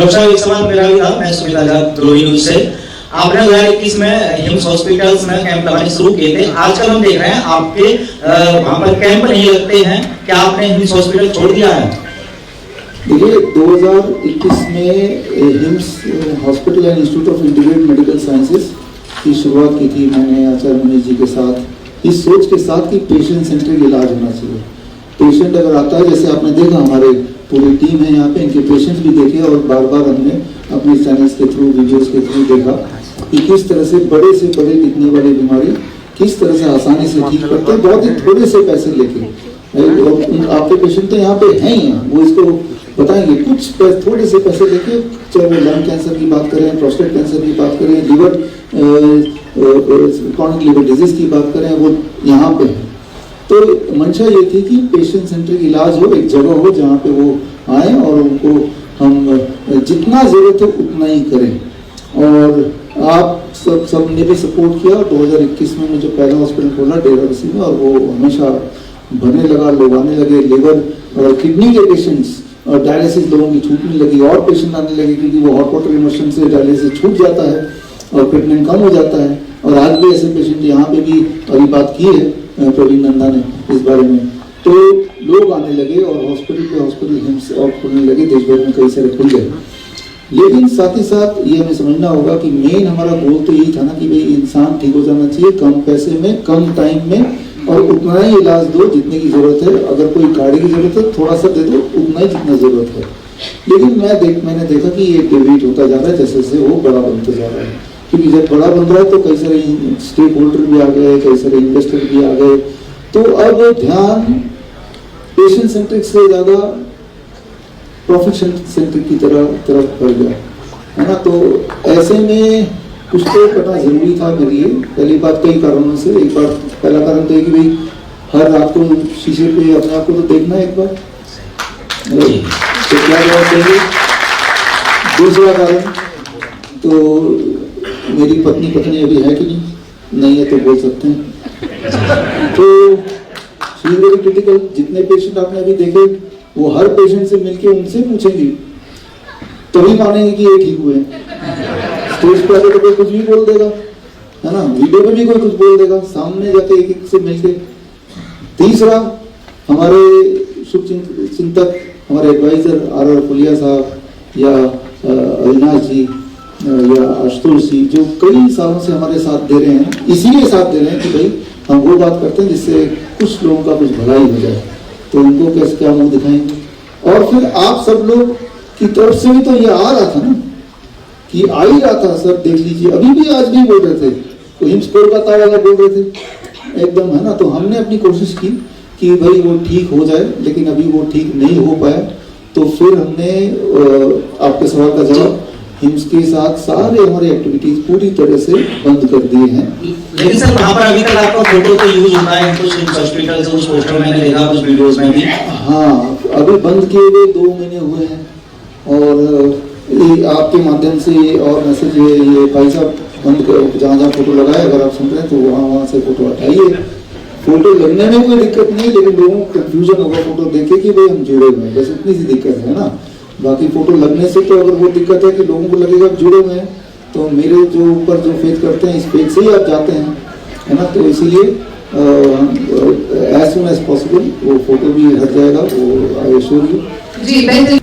एक सवाल मेरा भी था, मैं सुमित आजाद ग्लोबल न्यूज से। आपने 2021 में हिम्स हॉस्पिटल्स में कैंप लगाने शुरू किए थे। आजकल हम देख रहे हैं आपके वहां पर कैंप नहीं लगते हैं, क्या आपने हिम्स हॉस्पिटल छोड़ दिया है? देखिए 2021 में hymns hospital and institute of integrated medical sciences की शुरुआत की थी मैंने आचार्य मनीष जी के साथ, इस सोच के साथ कि पेशेंट सेंट्रिक इलाज होना चाहिए। पेशेंट अगर आता है, जैसे आपने देखा हमारे पूरी टीम है यहाँ पे, इनके पेशेंट्स भी देखे और बार बार हमने अपने चैनल्स के थ्रू, वीडियोस के थ्रू देखा कि किस तरह से बड़े दिखने वाली बीमारी किस तरह से आसानी से ठीक करते हैं, बहुत ही थोड़े से पैसे लेके। आपके पेशेंट तो यहाँ पे हैं ही, वो इसको बताएंगे, कुछ थोड़े से पैसे लेके, चाहे वो लंग कैंसर की बात करें, प्रोस्टेट कैंसर की बात करें, लिवर क्रॉनिक लिवर डिजीज की बात करें, वो यहाँ पे है। तो मंशा ये थी कि पेशेंट सेंट्रिक इलाज हो, एक जगह हो जहाँ पे वो आए और उनको हम जितना जरूरत है उतना ही करें। और आप सब ने भी सपोर्ट किया। 2021 में मुझे पहला हॉस्पिटल खोला डेराबस्सी में और वो हमेशा भरने लगा, लोग आने लगे। लिवर और किडनी के पेशेंट्स और डायलिसिस लोगों की छूटने लगी और पेशेंट आने लगे, क्योंकि वो हॉट वाटर इमर्शन से डायलिसिस छूट जाता है और ट्रीटमेंट कम हो जाता है। और आज भी ऐसे पेशेंट यहाँ पे भी अभी बात की है प्रवीण नंदा ने इस बारे में, तो लोग आने लगे और हॉस्पिटल हिम्स और खुलने लगे, देश भर में कई सारे खुल गए। लेकिन साथ ही साथ ये हमें समझना होगा कि मेन हमारा गोल तो यही था ना कि भाई इंसान ठीक हो जाना चाहिए, कम पैसे में, कम टाइम में, और उतना ही इलाज दो जितने की जरूरत है। अगर कोई गाड़ी की जरूरत है थोड़ा सा दे दो, उतना ही जितना जरूरत है। लेकिन मैंने देखा कि ये डिवेट होता जा रहा है, जैसे जैसे वो बड़ा बनता जा रहा है, क्योंकि जब बड़ा बन रहा है तो कई सारे स्टेक होल्डर भी आ गए, कई सारे इन्वेस्टर भी आ गए, तो अब ध्यान पेशेंट सेंट्रिक से ज्यादा प्रॉफिट सेंट्रिक की तरफ बढ़ गया है ना। तो ऐसे में कुछ तो करना जरूरी था मेरे लिए। पहली बात कई कारणों से, एक बार पहला कारण तो है कि भाई हर रात को शीशे पे अपने आप को तो देखना है एक बार, तो क्या जवाब देंगे। दूसरा कारण तो मेरी पत्नी अभी है कि नहीं है तो बोल सकते हैं। तो शी इज वेरी क्रिटिकल। जितने पेशेंट आपने अभी देखे वो हर पेशेंट से मिलके उनसे पूछेंगी तभी मानेंगे कि ये ठीक हुए। स्टेज पे आके तो कोई कुछ भी बोल देगा, है ना, वीडियो पे भी कोई कुछ बोल देगा, सामने जाके एक एक से मिलके। तीसरा, हमारे शुभ चिंतक, हमारे एडवाइजर आर फुलिया साहब या अविनाश जी या आशुतोष जी, जो कई सालों से हमारे साथ दे रहे हैं, इसीलिए साथ दे रहे हैं कि भाई हम वो बात करते हैं जिससे कुछ लोगों का कुछ भलाई हो जाए, तो उनको कैसे क्या मुंह दिखाएंगे। और फिर आप सब लोग की तरफ से भी तो ये आ रहा था ना, कि आ ही रहा था, सर देख लीजिए, अभी भी आज भी बोल रहे थे, तो हिम्स कोलकाता वाला बोल रहे थे एकदम, है ना। तो हमने अपनी कोशिश की कि भाई वो ठीक हो जाए, लेकिन अभी वो ठीक नहीं हो पाया। तो फिर हमने आपके सवाल का जवाब, हिम्स के साथ सारे हमारे एक्टिविटीज पूरी तरह से बंद कर दिए हैं। लेकिन सर वहाँ पर अभी तक आपका फोटो तो यूज होता है कुछ हिम्स हॉस्पिटल से, उस पोस्टर मैंने देखा, कुछ वीडियोस में भी। हाँ, अभी बंद किए हुए 2 महीने हुए हैं। और ये आपके माध्यम से और मैसेज ये भाई साहब बंद कर, जहाँ फोटो लगाए, अगर आप सुन रहे हैं तो वहाँ से फोटो हटाइए। फोटो लगने में कोई दिक्कत नहीं, लेकिन लोगों को कंफ्यूजन होगा फोटो देखे कि भाई हम जुड़े हुए हैं, बस इतनी सी दिक्कत है ना। बाकी फोटो लगने से तो अगर वो दिक्कत है कि लोगों को लगेगा जुड़े हुए हैं, तो मेरे जो ऊपर जो फेथ करते हैं इस पेज से ही आप जाते हैं, है ना। तो इसीलिए एज सून एज पॉसिबल वो फोटो भी हट जाएगा, वो आई एश्योर यू।